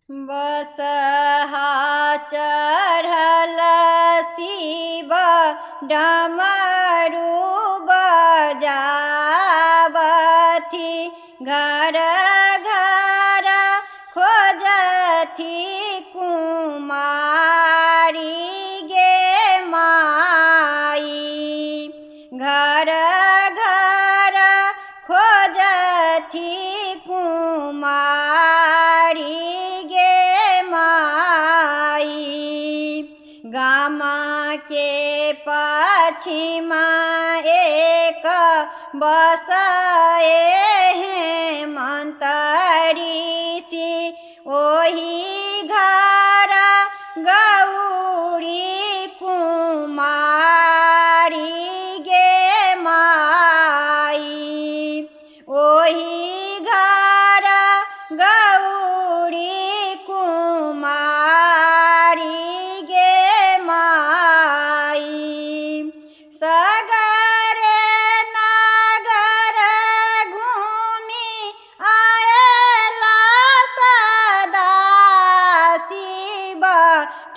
बसहा चढ़ल शिव डमरू बजावथि घर घर खोजथि कुमारी गे माई। घर घर खोजथि कुमारी गे माई। गामा के पश्चिमा एक बसाए हैं मंतरी ओही घर गौरी कुमारी गे माई। ओही घर गौरी कुमारी गे माई। सगरे नगर घूमी आएला सदा शिव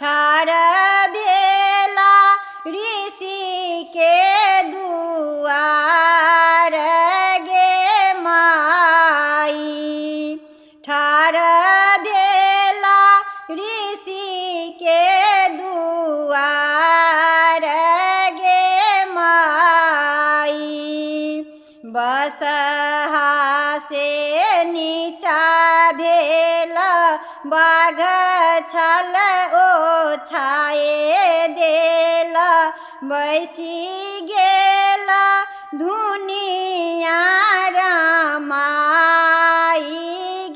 ठाढ़ भेला ऋषि के दुआर गे माई। ठाढ़ भेला ऋषि के दुआर गे माई। बसहा से नीचा भेला बाघ छल ओछाए देला बैसी गेला धुनिया रामाई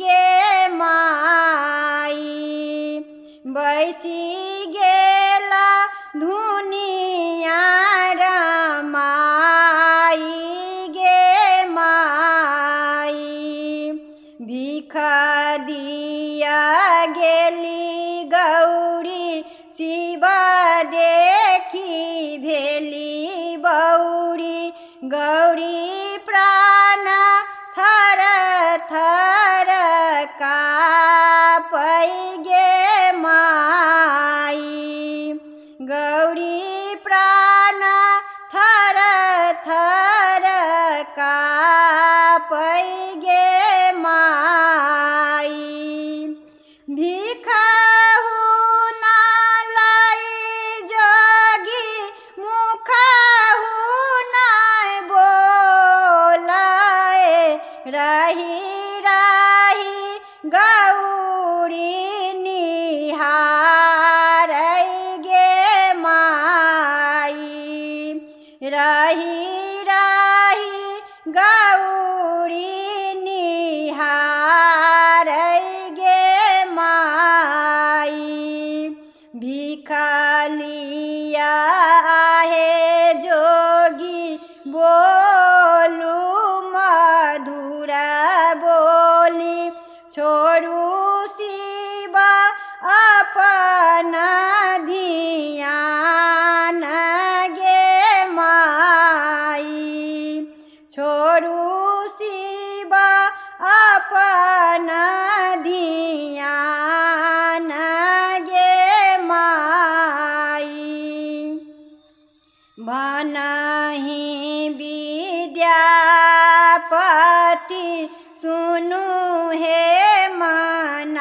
गे माई। बैसी गेला धुनिया रामाई गे माई। भीख दिया गेली गौरी शिव देखी भेली बौरी। गौरी प्राण थर थर कापै गे माई। गौरी प्राण थर थर कापै गे माई। भिखहु नालै जोगी मुखहु नै बोलै रही रही गौरी निहारै गे माई। रही रही गौरी निहारै गे माई। भीख लिया आहे जोगी बोलू मधुर बोली। छोड़ू शिव अपन धियान गे माई। छोड़ू शिव अपन धियान गे माई। भनहि विद्यापति सुनु हे मनाइन।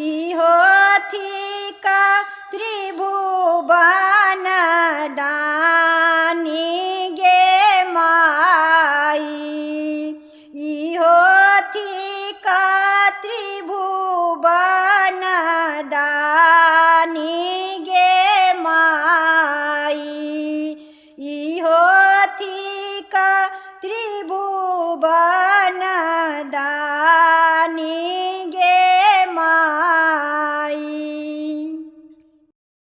इहो थिक त्रिभुवन दानी गे माई। इहो थिक त्रिभुवन दानी गे माई। इहो थिक त्रिभुवन